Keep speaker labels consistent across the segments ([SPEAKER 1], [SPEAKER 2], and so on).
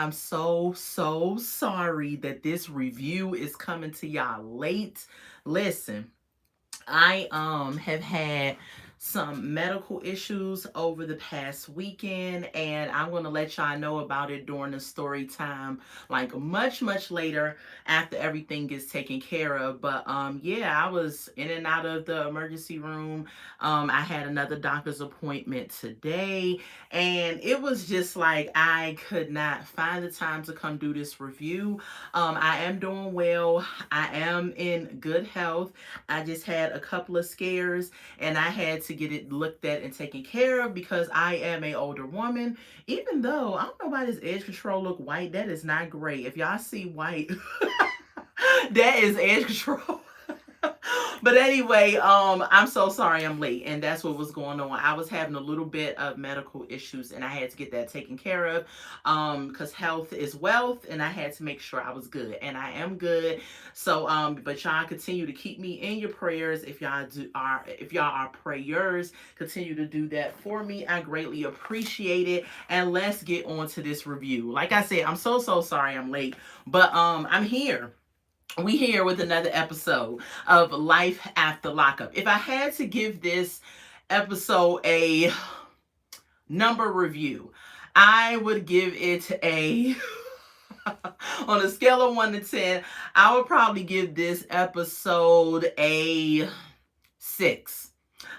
[SPEAKER 1] I'm so sorry that this review is coming to y'all late. Listen, I have had some medical issues over the past weekend, and I'm going to let y'all know about it during the story time, like much later after everything gets taken care of. But yeah, I was in and out of the emergency room. I had another doctor's appointment today, and it was just like I could not find the time to come do this review. I am doing well. I am in good health. I just had a couple of scares, and I had to get it looked at and taken care of because I am a older woman. Even though I don't know why this edge control look white, that is not great. If y'all see white, that is edge control. But anyway, I'm so sorry I'm late, and that's what was going on. I was having a little bit of medical issues, and I had to get that taken care of, because health is wealth, and I had to make sure I was good, and I am good. So, but y'all continue to keep me in your prayers. If y'all are prayers, continue to do that for me. I greatly appreciate it. And let's get on to this review. Like I said, I'm so sorry I'm late, but I'm here. We here with another episode of Life After Lockup. If I had to give this episode a number review, I would give it a on a scale of 1 to 10, I would probably give this episode a 6.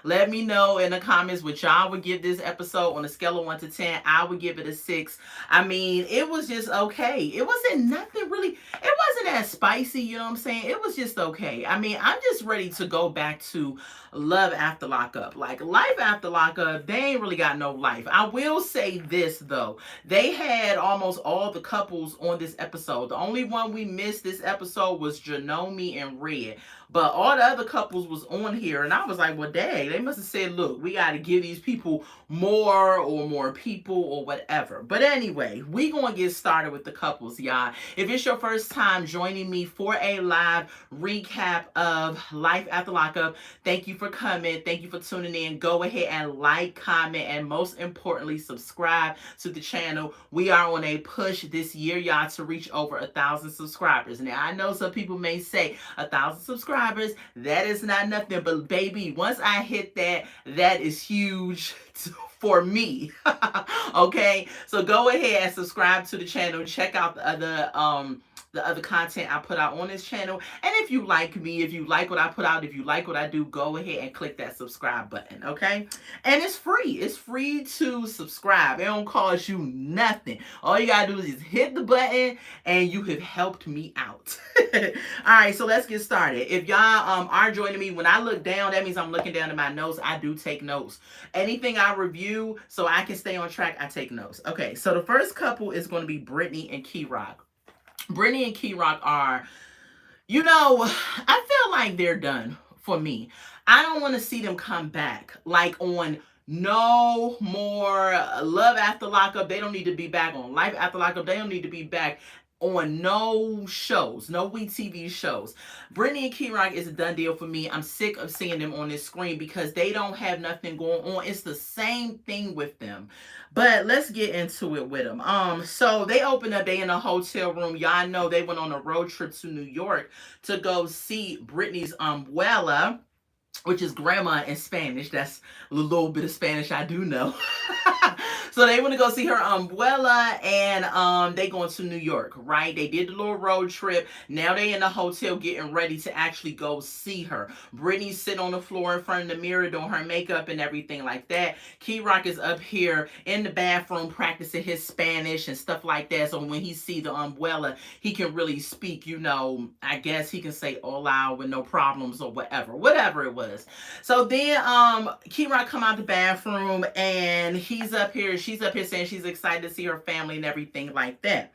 [SPEAKER 1] Let me know in the comments what y'all would give this episode on a scale of 1 to 10. I would give it a 6. I mean, it was just okay. It wasn't nothing really, it wasn't as spicy, you know what I'm saying? It was just okay. I mean, I'm just ready to go back to Love After Lockup. Like, Life After Lockup, they ain't really got no life. I will say this, though. They had almost all the couples on this episode. The only one we missed this episode was Janomi and Red. But all the other couples was on here, and I was like, well, dang, they must have said, look, we got to give these people more people or whatever. But anyway, we going to get started with the couples, y'all. If it's your first time joining me for a live recap of Life After Lockup, thank you for coming. Thank you for tuning in. Go ahead and like, comment, and most importantly, subscribe to the channel. We are on a push this year, y'all, to reach over 1,000 subscribers. Now, I know some people may say 1,000 subscribers, that is not nothing, but baby, once I hit that, that is huge for me. Okay, so go ahead and subscribe to the channel. Check out the other content I put out on this channel. And if you like me, if you like what I put out, if you like what I do, go ahead and click that subscribe button, okay? And it's free. It's free to subscribe. It don't cost you nothing. All you gotta do is just hit the button, and you have helped me out. All right, so let's get started. If y'all are joining me, when I look down, that means I'm looking down at my notes. I do take notes. Anything I review, so I can stay on track, I take notes. Okay, so the first couple is going to be Brittany and Key Rock. Brittany and Key Rock are, I feel like they're done for me. I don't want to see them come back like on no more Love After Lockup. They don't need to be back on Life After Lockup. They don't need to be back on no shows, no WeTV shows. Brittany and Key Rock is a done deal for me. I'm sick of seeing them on this screen because they don't have nothing going on. It's the same thing with them. But let's get into it with them. So they opened up, they in a hotel room. Y'all know they went on a road trip to New York to go see Brittany's abuela, which is grandma in Spanish. That's a little bit of Spanish I do know. So they want to go see her abuela, and they going to New York, right? They did the little road trip. Now they in the hotel getting ready to actually go see her. Brittany's sitting on the floor in front of the mirror doing her makeup and everything like that. Key Rock is up here in the bathroom practicing his Spanish and stuff like that. So when he see the abuela, he can really speak, I guess he can say hola with no problems or whatever it was. So then Key Rock come out the bathroom, and she's up here saying she's excited to see her family and everything like that.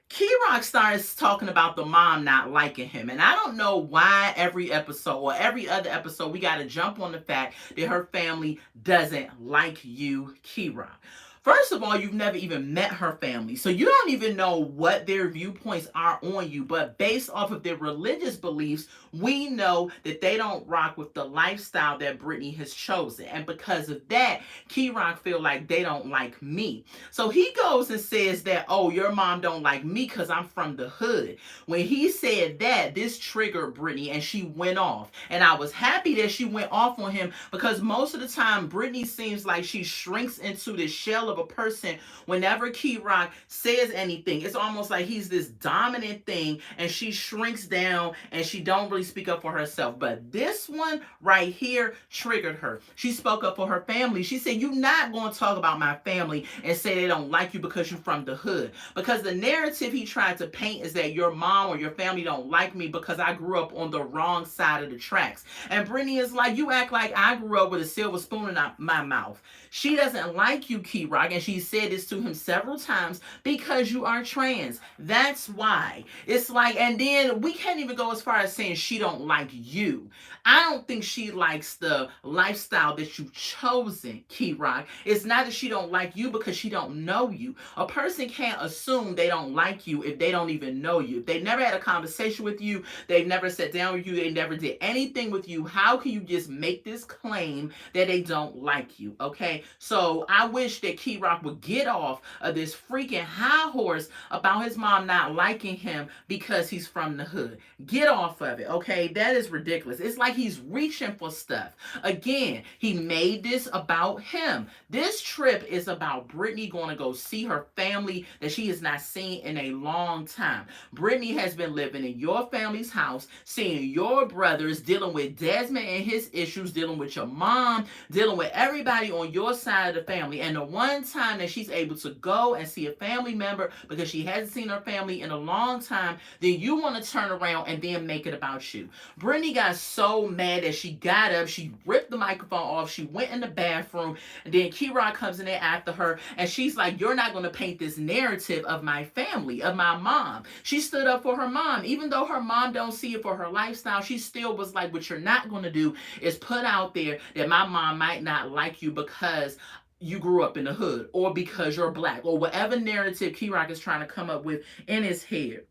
[SPEAKER 1] Key Rock starts talking about the mom not liking him. And I don't know why every episode or every other episode we got to jump on the fact that her family doesn't like you, Key Rock. First of all, you've never even met her family. So you don't even know what their viewpoints are on you. But based off of their religious beliefs, we know that they don't rock with the lifestyle that Brittany has chosen. And because of that, Key Rock feel like they don't like me. So he goes and says that, oh, your mom don't like me because I'm from the hood. When he said that, this triggered Brittany and she went off. And I was happy that she went off on him because most of the time, Brittany seems like she shrinks into this shell of a person whenever Key Rock says anything. It's almost like he's this dominant thing and she shrinks down and she don't really speak up for herself. But this one right here triggered her. She spoke up for her family. She said, you're not going to talk about my family and say they don't like you because you're from the hood. Because the narrative he tried to paint is that your mom or your family don't like me because I grew up on the wrong side of the tracks. And Brittany is like, you act like I grew up with a silver spoon in my mouth. She doesn't like you, Key Rock, and she said this to him several times because you are trans. That's why. It's like, and then we can't even go as far as saying she don't like you. I don't think she likes the lifestyle that you've chosen, Key Rock. It's not that she don't like you because she don't know you. A person can't assume they don't like you if they don't even know you. If they never had a conversation with you, they've never sat down with you, they never did anything with you, how can you just make this claim that they don't like you, okay? So I wish that Key Rock would get off of this freaking high horse about his mom not liking him because he's from the hood. Get off of it, okay? That is ridiculous. It's like he's reaching for stuff. Again, he made this about him. This trip is about Brittany going to go see her family that she has not seen in a long time. Brittany has been living in your family's house, seeing your brothers, dealing with Desmond and his issues, dealing with your mom, dealing with everybody on your side of the family. And the one time that she's able to go and see a family member because she hasn't seen her family in a long time, then you want to turn around and then make it about you. Brittany got so mad that she got up, she ripped the microphone off, she went in the bathroom, and then Key Rock comes in there after her, and she's like, you're not going to paint this narrative of my family, of my mom. She stood up for her mom. Even though her mom don't see it for her lifestyle, she still was like, what you're not going to do is put out there that my mom might not like you because you grew up in the hood or because you're black or whatever narrative Key Rock is trying to come up with in his head.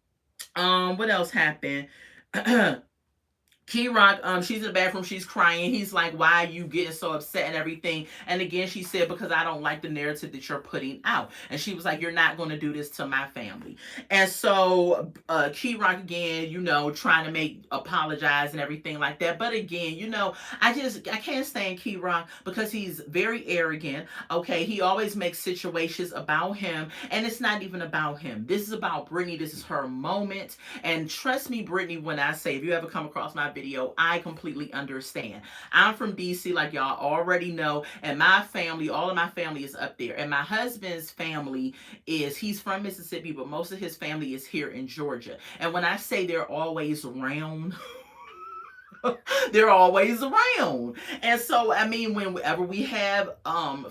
[SPEAKER 1] What else happened? Key Rock, she's in the bathroom, she's crying. He's like, why are you getting so upset and everything? And again, she said, because I don't like the narrative that you're putting out. And she was like, you're not going to do this to my family. And so Key Rock, again, trying to apologize and everything like that. But again, I can't stand Key Rock because he's very arrogant. Okay, he always makes situations about him. And it's not even about him. This is about Brittany. This is her moment. And trust me, Brittany, when I say, if you ever come across my video, I completely understand. I'm from DC, like y'all already know, and my family, all of my family is up there. And my husband's family he's from Mississippi, but most of his family is here in Georgia. And when I say they're always around, they're always around. And so, I mean, whenever we have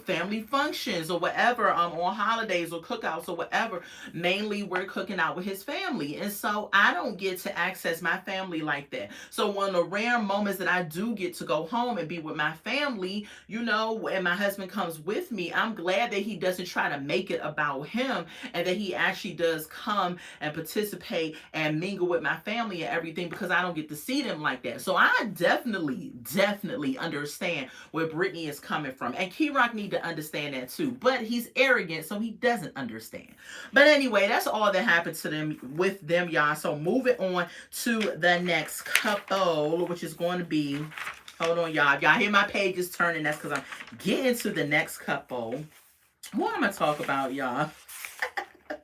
[SPEAKER 1] family functions or whatever, on holidays or cookouts or whatever, mainly we're cooking out with his family. And so I don't get to access my family like that. So one of the rare moments that I do get to go home and be with my family, and my husband comes with me, I'm glad that he doesn't try to make it about him and that he actually does come and participate and mingle with my family and everything, because I don't get to see them like that. So I definitely understand where Brittany is coming from. And Key Rock need to understand that too. But he's arrogant, so he doesn't understand. But anyway, that's all that happened to them with them, y'all. So moving on to the next couple, which is going to be, hold on, y'all. If y'all hear my pages turning, that's because I'm getting to the next couple. What am I talking about, y'all?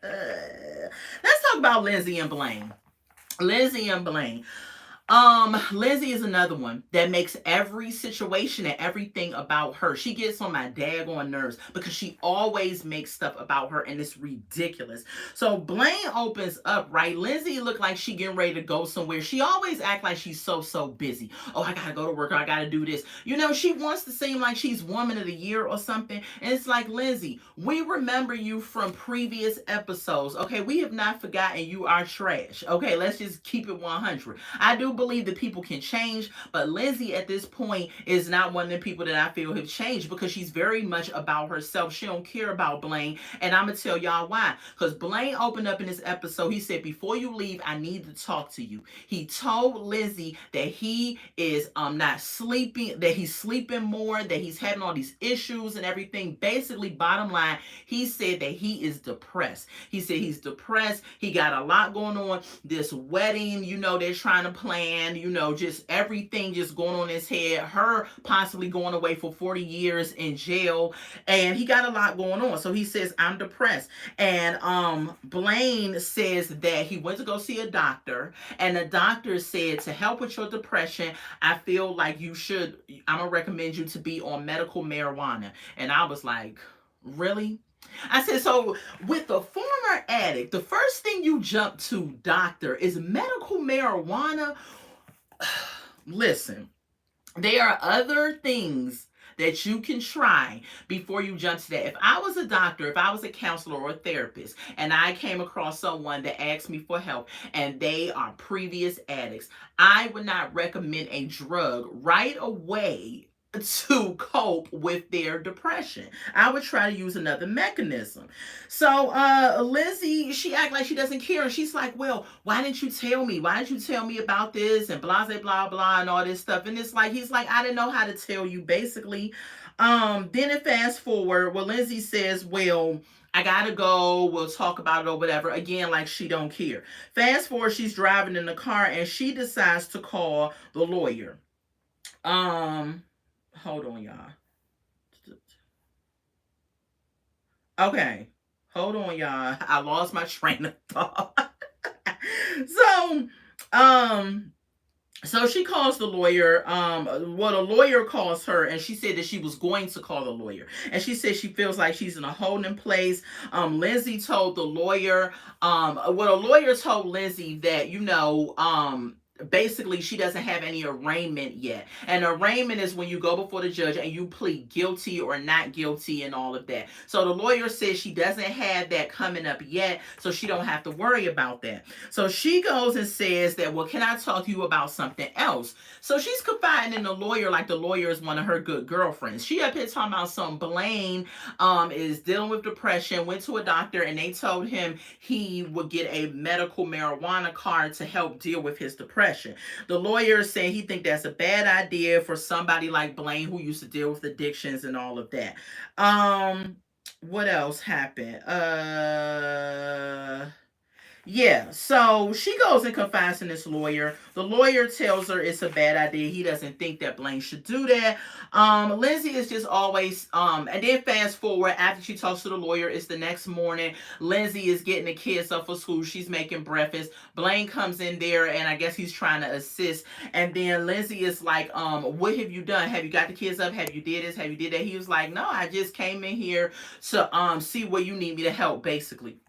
[SPEAKER 1] Let's talk about Lindsay and Blaine. Lindsay and Blaine. Lindsay is another one that makes every situation and everything about her. She gets on my daggone nerves because she always makes stuff about her, and it's ridiculous. So Blaine opens up, right? Lindsay look like she getting ready to go somewhere. She always act like she's so busy. Oh, I gotta go to work, or I gotta do this. She wants to seem like she's woman of the year or something. And it's like, Lindsay, we remember you from previous episodes. Okay, we have not forgotten you are trash. Okay, let's just keep it 100. I do believe that people can change, but Lindsay at this point is not one of the people that I feel have changed, because she's very much about herself. She don't care about Blaine, and I'm gonna tell y'all why. Because Blaine opened up in this episode. He said, "Before you leave, I need to talk to you." He told Lindsay that he is not sleeping, that he's sleeping more, that he's having all these issues and everything. Basically, bottom line, he said that he is depressed. He said he's depressed. He got a lot going on. This wedding, they're trying to plan, just everything just going on in his head. Her possibly going away for 40 years in jail. And he got a lot going on. So he says, "I'm depressed." And Blaine says that he went to go see a doctor. And the doctor said, to help with your depression, I feel like I'm going to recommend you to be on medical marijuana. And I was like, really? I said, so with the former addict, the first thing you jump to, doctor, is medical marijuana? Listen, there are other things that you can try before you jump to that. If I was a doctor, if I was a counselor or a therapist, and I came across someone that asked me for help and they are previous addicts, I would not recommend a drug right away to cope with their depression. I would try to use another mechanism. So Lizzie, she act like she doesn't care, and she's like, "Well, why didn't you tell me? Why didn't you tell me about this?" and blah blah blah blah and all this stuff. And it's like, he's like, "I didn't know how to tell you," basically. Then it fast forward. Well, Lindsay says, "Well, I gotta go. We'll talk about it or whatever." Again, like she don't care. Fast forward, she's driving in the car and she decides to call the lawyer. Hold on, y'all. Okay. Hold on, y'all. I lost my train of thought. so, um, so she calls the lawyer. The lawyer calls her, and she said that she was going to call the lawyer. And she said she feels like she's in a holding place. Lindsay told the lawyer, the lawyer told Lindsay that, basically she doesn't have any arraignment yet. And arraignment is when you go before the judge and you plead guilty or not guilty and all of that. So the lawyer says she doesn't have that coming up yet, so she don't have to worry about that. So she goes and says that, "Well, can I talk to you about something else?" So she's confiding in the lawyer like the lawyer is one of her good girlfriends. She up here talking about some Blaine is dealing with depression, went to a doctor, and they told him he would get a medical marijuana card to help deal with his depression. The lawyer is saying he think that's a bad idea for somebody like Blaine, who used to deal with addictions and all of that. What else happened? Yeah, so she goes and confides in this lawyer. The lawyer tells her it's a bad idea. He doesn't think that Blaine should do that. Lindsay is just always, and then fast forward, after she talks to the lawyer, it's the next morning. Lindsay is getting the kids up for school. She's making breakfast. Blaine comes in there, and I guess he's trying to assist. And then Lindsay is like, "What have you done? Have you got the kids up? Have you did this? Have you did that?" He was like, "No, I just came in here to see where you need me to help," basically.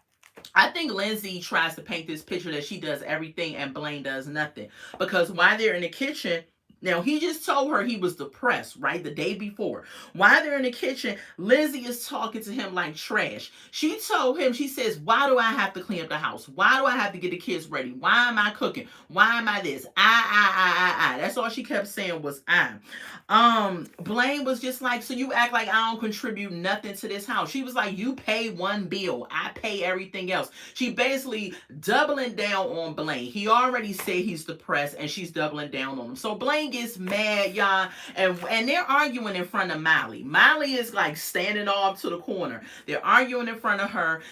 [SPEAKER 1] I think Lindsay tries to paint this picture that she does everything and Blaine does nothing. Because while they're in the kitchen, now he just told her he was depressed, right? The day before. While they're in the kitchen, Lindsay is talking to him like trash. She told him, she says, "Why do I have to clean up the house? Why do I have to get the kids ready? Why am I cooking? Why am I this? I. That's all she kept saying was I." Blaine was just like, "So you act like I don't contribute nothing to this house." She was like, "You pay one bill. I pay everything else." She basically doubling down on Blaine. He already said he's depressed and she's doubling down on him. So Blaine gets mad, y'all, and they're arguing in front of Molly. Molly is like standing off to the corner. They're arguing in front of her.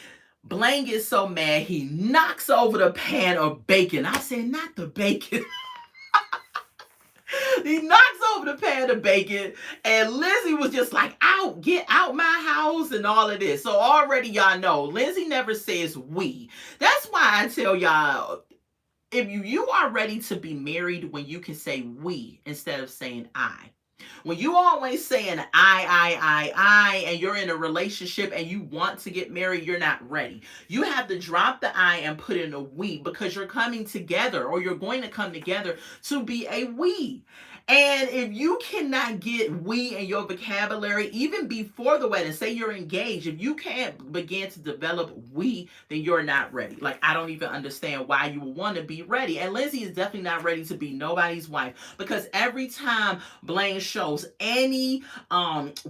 [SPEAKER 1] Blaine gets so mad, he knocks over the pan of bacon. I said, not the bacon. He knocks over the pan of bacon, and Lindsay was just like, "Out, get out my house," and all of this. So already y'all know, Lindsay never says we. That's why I tell y'all, if you are ready to be married, when you can say we instead of saying I. When you always saying I, and you're in a relationship and you want to get married, you're not ready. You have to drop the I and put in a we, because you're coming together, or you're going to come together to be a we. And if you cannot get we in your vocabulary, even before the wedding, say you're engaged, if you can't begin to develop we, then you're not ready. Like, I don't even understand why you would want to be ready. And Lindsay is definitely not ready to be nobody's wife, because every time Blaine shows any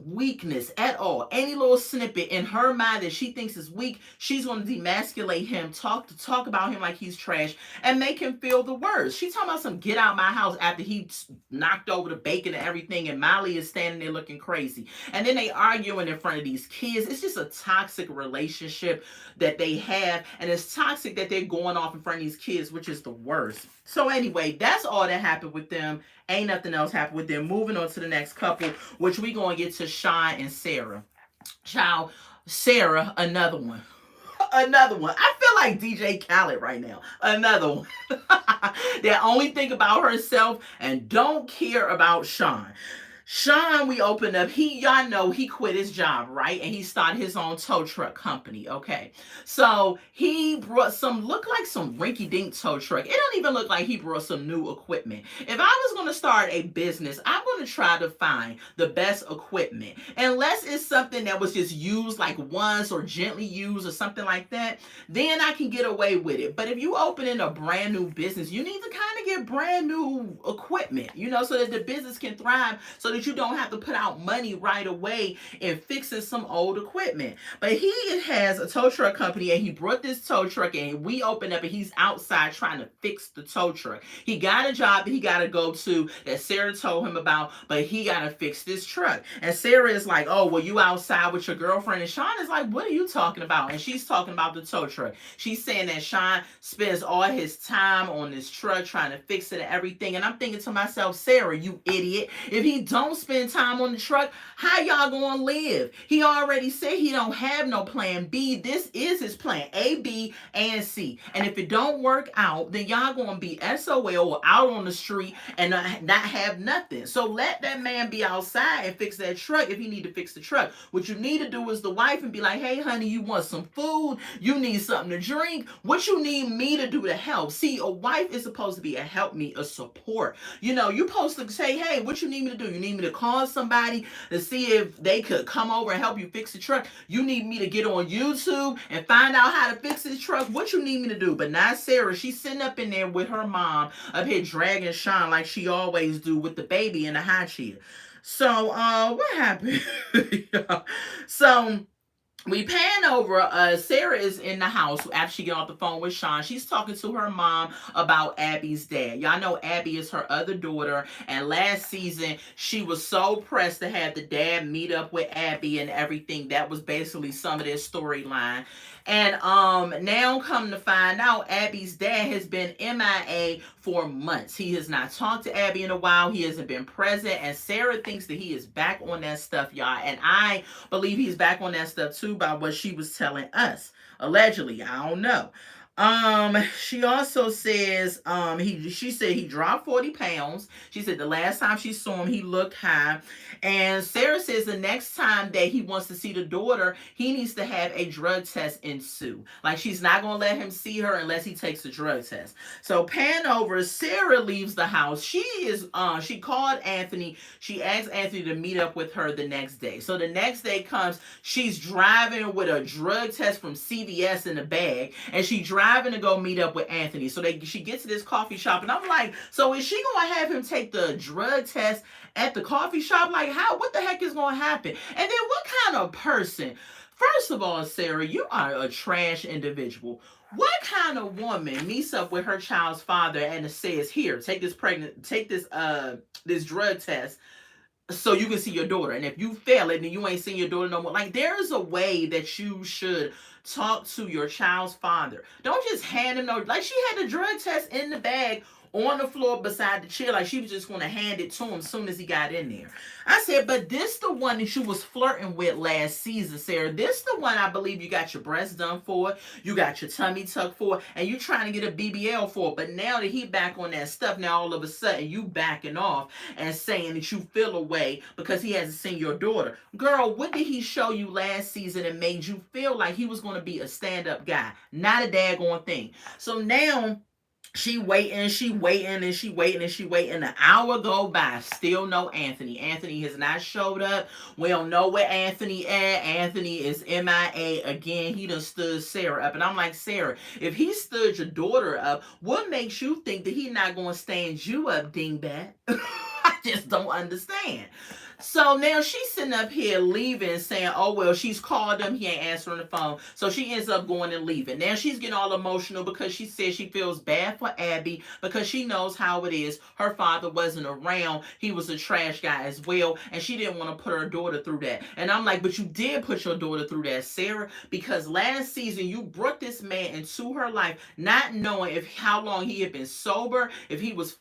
[SPEAKER 1] weakness at all, any little snippet in her mind that she thinks is weak, she's going to demasculate him, talk about him like he's trash, and make him feel the worst. She's talking about some get out my house after he knocked over the bacon and everything, and Molly is standing there looking crazy. And then they arguing in front of these kids. It's just a toxic relationship that they have, and it's toxic that they're going off in front of these kids, which is the worst. So anyway, that's all that happened with them. Ain't nothing else happened with them. Moving on to the next couple, which we gonna get to Sean and Sarah. Child, Sarah, another one. Another one. I feel like DJ Khaled right now. Another one. That only think about herself and don't care about Sean. Sean, we opened up, y'all know he quit his job, right? And he started his own tow truck company, okay? So he brought look like some rinky-dink tow truck. It don't even look like he brought some new equipment. If I was going to start a business, I'm going to try to find the best equipment. Unless it's something that was just used like once or gently used or something like that, then I can get away with it. But if you open in a brand new business, you need to kind of get brand new equipment, so that the business can thrive, so that you don't have to put out money right away in fixing some old equipment. But he has a tow truck company, and he brought this tow truck, and we opened up, and he's outside trying to fix the tow truck. He got a job that he got to go to that Sarah told him about, but he got to fix this truck. And Sarah is like, oh, well, you outside with your girlfriend? And Sean is like, what are you talking about? And she's talking about the tow truck. She's saying that Sean spends all his time on this truck trying to fix it and everything. And I'm thinking to myself, Sarah, you idiot. If he don't spend time on the truck, how y'all gonna live? He already said he don't have no plan B. This is his plan A, B, and C. And if it don't work out, then y'all gonna be SOL or out on the street and not have nothing. So let that man be outside and fix that truck if he need to fix the truck. What you need to do is the wife and be like, hey honey, you want some food? You need something to drink? What you need me to do to help? See, a wife is supposed to be a help me, a support. You're supposed to say, hey, what you need me to do? You need me to call somebody to see if they could come over and help you fix the truck? You need me to get on YouTube and find out how to fix this truck? What you need me to do? But not Sarah. She's sitting up in there with her mom up here dragging Sean like she always do with the baby in the high chair. So what happened? So we pan over. Sarah is in the house after she get off the phone with Sean. She's talking to her mom about Abby's dad. Y'all know Abby is her other daughter, and last season she was so pressed to have the dad meet up with Abby and everything. That was basically some of their storyline. And now come to find out, Abby's dad has been MIA for months. He has not talked to Abby in a while. He hasn't been present. And Sarah thinks that he is back on that stuff, y'all. And I believe he's back on that stuff too by what she was telling us. Allegedly, I don't know. She also says, she said he dropped 40 pounds. She said the last time she saw him, he looked high. And Sarah says the next time that he wants to see the daughter, he needs to have a drug test ensue. Like, she's not going to let him see her unless he takes a drug test. So pan over, Sarah leaves the house. She called Anthony. She asked Anthony to meet up with her the next day. So the next day comes, she's driving with a drug test from CVS in the bag, and she driving to go meet up with Anthony. So she gets to this coffee shop, and I'm like, so is she going to have him take the drug test at the coffee shop? Like, what the heck is going to happen? And then what kind of person? First of all, Sarah, you are a trash individual. What kind of woman meets up with her child's father and says, here, take this drug test so you can see your daughter, and if you fail it, then you ain't seeing your daughter no more? Like, there is a way that you should talk to your child's father. Don't just hand him like she had the drug test in the bag on the floor beside the chair, like she was just going to hand it to him as soon as he got in there. I said, but this the one that you was flirting with last season, Sarah. This the one I believe you got your breasts done for, you got your tummy tucked for, and you trying to get a BBL for. But now that he back on that stuff, now all of a sudden you backing off and saying that you feel away because he hasn't seen your daughter. Girl, what did he show you last season and made you feel like he was going to be a stand-up guy? Not a daggone thing. So now She waiting. An hour go by, still no Anthony. Anthony has not showed up. We don't know where Anthony at. Anthony is MIA again. He done stood Sarah up. And I'm like, Sarah, if he stood your daughter up, what makes you think that he not gonna stand you up, dingbat? I just don't understand. So now she's sitting up here leaving, saying, oh, well, she's called him. He ain't answering the phone. So she ends up going and leaving. Now she's getting all emotional because she says she feels bad for Abby because she knows how it is. Her father wasn't around. He was a trash guy as well. And she didn't want to put her daughter through that. And I'm like, but you did put your daughter through that, Sarah, because last season you brought this man into her life, not knowing if how long he had been sober, if he was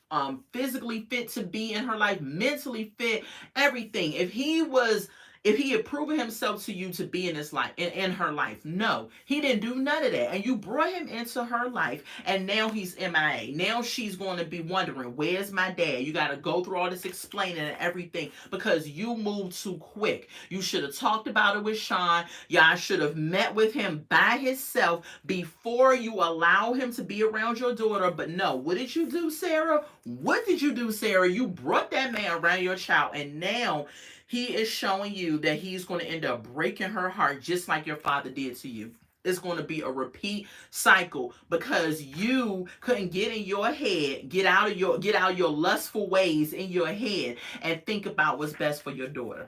[SPEAKER 1] physically fit to be in her life, mentally fit, everything. If he had proven himself to you to be in his life, in her life, no, he didn't do none of that. And you brought him into her life, and now he's MIA. Now she's going to be wondering, where's my dad? You got to go through all this explaining and everything because you moved too quick. You should have talked about it with Sean. Y'all should have met with him by himself before you allow him to be around your daughter. But no, what did you do, Sarah? What did you do, Sarah? You brought that man around your child, and now he is showing you that he's going to end up breaking her heart just like your father did to you. It's going to be a repeat cycle because you couldn't get in your head, get out of your lustful ways in your head and think about what's best for your daughter.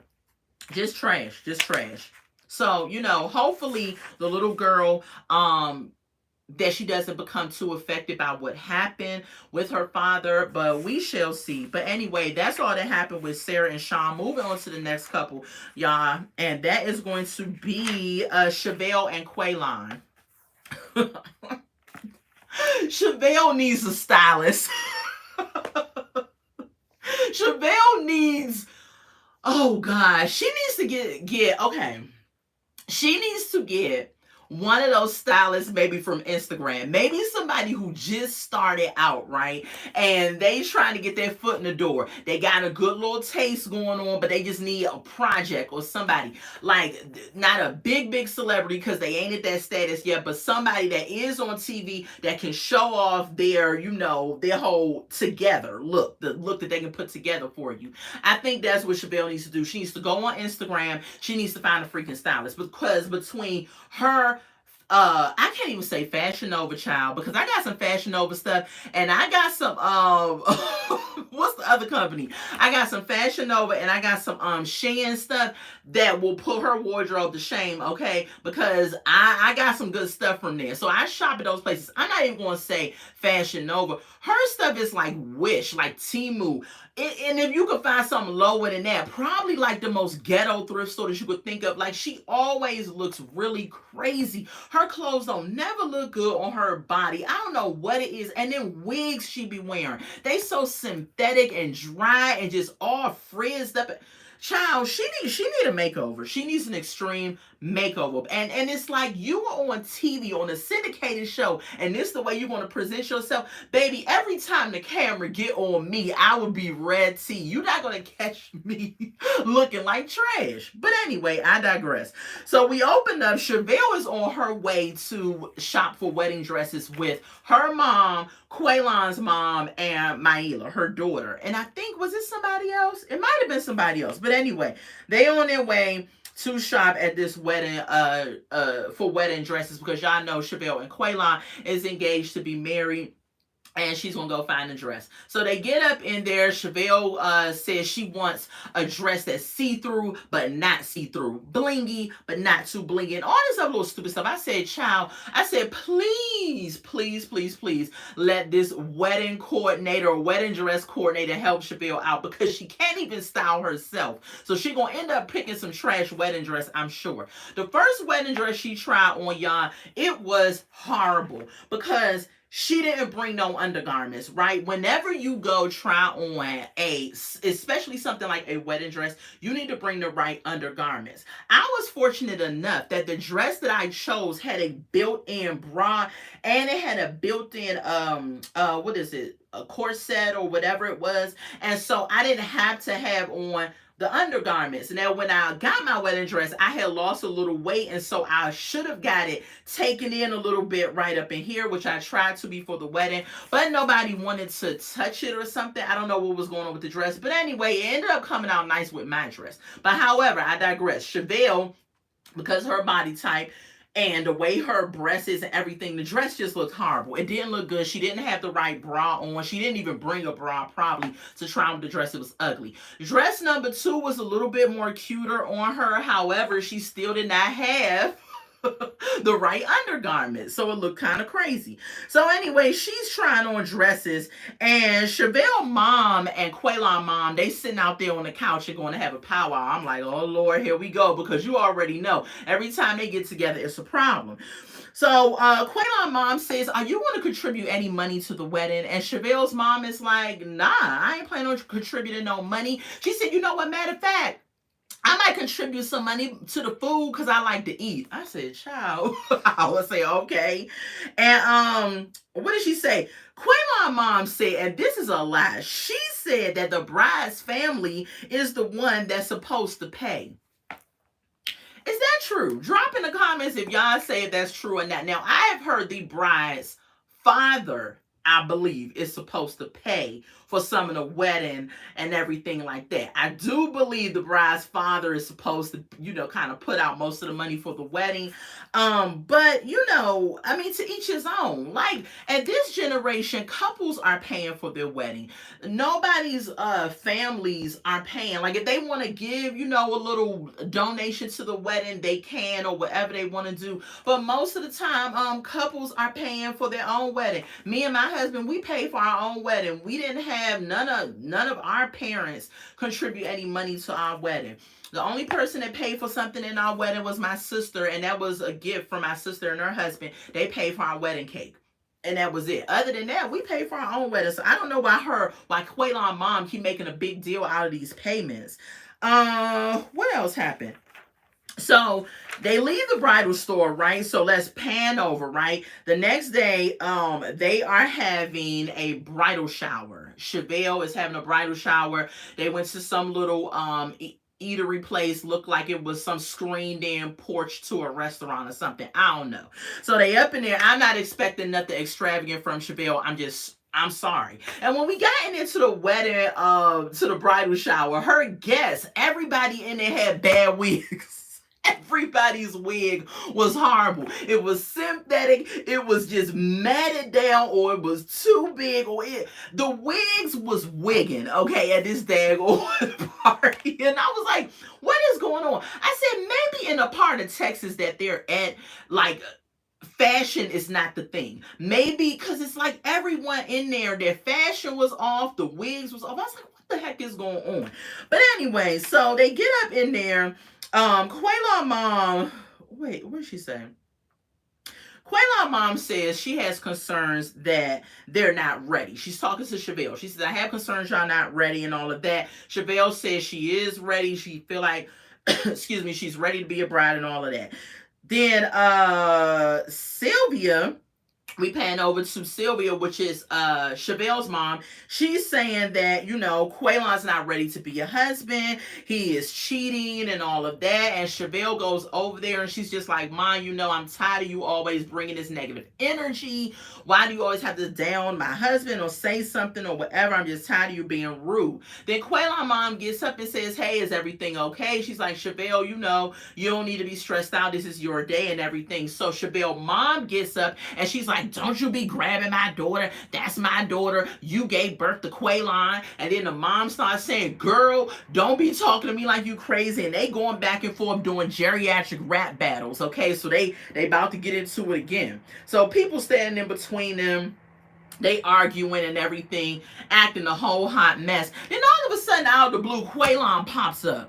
[SPEAKER 1] Just trash, just trash. So, hopefully the little girl that she doesn't become too affected by what happened with her father, but we shall see. But anyway, that's all that happened with Sarah and Sean. Moving on to the next couple, y'all, and that is going to be Chevelle and Quaylon. Chevelle needs a stylist. Chevelle needs, oh gosh, she needs to get okay. She needs to get one of those stylists, maybe from Instagram, maybe somebody who just started out, right? And they trying to get their foot in the door. They got a good little taste going on, but they just need a project or somebody like not a big celebrity because they ain't at that status yet, but somebody that is on TV that can show off their, their whole together look, the look that they can put together for you. I think that's what Chevelle needs to do. She needs to go on Instagram. She needs to find a freaking stylist because between her I can't even say Fashion Nova, child, because I got some Fashion Nova stuff, and I got some what's the other company? I got some Fashion Nova, and I got some Shein stuff that will put her wardrobe to shame, okay? Because I got some good stuff from there, so I shop at those places. I'm not even gonna say Fashion Nova. Her stuff is like Wish, like Temu. And if you could find something lower than that, probably like the most ghetto thrift store that you could think of. Like, she always looks really crazy. Her clothes don't never look good on her body. I don't know what it is. And then wigs she be wearing, they so synthetic and dry and just all frizzed up. Child, she need a makeover. She needs an extreme makeover. And it's like you were on TV on a syndicated show, and this the way you want to present yourself. Baby, every time the camera get on me, I would be red tea. You're not gonna catch me looking like trash. But anyway, I digress. So we opened up. Chevelle is on her way to shop for wedding dresses with her mom, Quaylon's mom, and Maila, her daughter. And I think, was it somebody else? It might have been somebody else. But anyway, they on their way to shop at this wedding for wedding dresses because y'all know Chevelle and Quaylon is engaged to be married. And she's going to go find a dress. So they get up in there. Chevelle says she wants a dress that's see-through, but not see-through. Blingy, but not too blingy. And all this other little stupid stuff. I said, child, please, let this wedding coordinator or wedding dress coordinator help Chevelle out because she can't even style herself. So she's going to end up picking some trash wedding dress, I'm sure. The first wedding dress she tried on, y'all, it was horrible because she didn't bring no undergarments, right? Whenever you go try on especially something like a wedding dress, you need to bring the right undergarments. I was fortunate enough that the dress that I chose had a built-in bra and it had a built-in, what is it? A corset or whatever it was. And so I didn't have to have on the undergarments. Now, when I got my wedding dress, I had lost a little weight, and so I should have got it taken in a little bit right up in here, which I tried to before the wedding, but nobody wanted to touch it or something. I don't know what was going on with the dress, but anyway, it ended up coming out nice with my dress. But however, I digress. Chevelle, because her body type and the way her breasts is and everything, the dress just looked horrible. It didn't look good. She didn't have the right bra on. She didn't even bring a bra probably to try on the dress. It was ugly. Dress number 2 was a little bit more cuter on her. However, she still did not have the right undergarment, so it looked kind of crazy. So anyway, she's trying on dresses, and Chevelle mom and Quaylon mom, they sitting out there on the couch and going to have a powwow. I'm like, oh Lord, here we go, because you already know every time they get together it's a problem. So Quaylon mom says, are you going to contribute any money to the wedding? And Chevelle's mom is like, nah, I ain't planning on contributing no money. She said, you know what, matter of fact, I might contribute some money to the food because I like to eat. I said, child. I would say, okay. And what did she say? Quaylon mom said, and this is a lie, she said that the bride's family is the one that's supposed to pay. Is that true? Drop in the comments if y'all say if that's true or not. Now, I have heard the bride's father, I believe, is supposed to pay for some of the wedding and everything like that. I do believe the bride's father is supposed to, kind of put out most of the money for the wedding. But, I mean, to each his own. Like, at this generation, couples are paying for their wedding. Nobody's families are paying. Like, if they want to give, a little donation to the wedding, they can, or whatever they want to do. But most of the time, couples are paying for their own wedding. Me and my husband, we paid for our own wedding. We didn't have none of our parents contribute any money to our wedding. The only person that paid for something in our wedding was my sister, and that was a gift from my sister and her husband. They paid for our wedding cake, and that was it. Other than that, we paid for our own wedding. So I don't know why Quaylon mom keep making a big deal out of these payments. What else happened? So they leave the bridal store, right? So let's pan over, right? The next day, they are having a bridal shower. Chevelle is having a bridal shower. They went to some little eatery place, looked like it was some screened in porch to a restaurant or something. I don't know. So they up in there. I'm not expecting nothing extravagant from Chevelle. I'm sorry. And when we got into the wedding, to the bridal shower, her guests, everybody in there had bad wigs. Everybody's wig was horrible. It was synthetic. It was just matted down, or it was too big, the wigs was wigging, okay, at this daggone party. And I was like, what is going on? I said, maybe in a part of Texas that they're at, like, fashion is not the thing. Maybe because it's like everyone in there, their fashion was off, the wigs was off. I was like, what the heck is going on? But anyway, so they get up in there. Quaylon mom, wait, what did she say? Quaylon mom says she has concerns that they're not ready. She's talking to Chevelle. She says, I have concerns y'all not ready and all of that. Chevelle says she is ready. She feel like, excuse me, she's ready to be a bride and all of that. Then Sylvia, we pan over to Sylvia, which is Chevelle's mom. She's saying that, Quaylon's not ready to be a husband. He is cheating and all of that. And Chevelle goes over there and she's just like, Mom, I'm tired of you always bringing this negative energy. Why do you always have to down my husband or say something or whatever? I'm just tired of you being rude. Then Quaylon mom gets up and says, hey, is everything okay? She's like, Chevelle, you don't need to be stressed out. This is your day and everything. So Chevelle mom gets up and she's like, don't you be grabbing my daughter. That's my daughter. You gave birth to Quaylon. And then the mom starts saying, girl, don't be talking to me like you crazy. And they going back and forth doing geriatric rap battles. Okay, so they about to get into it again. So people standing in between them. They arguing and everything, acting a whole hot mess. Then all of a sudden, out of the blue, Quaylon pops up.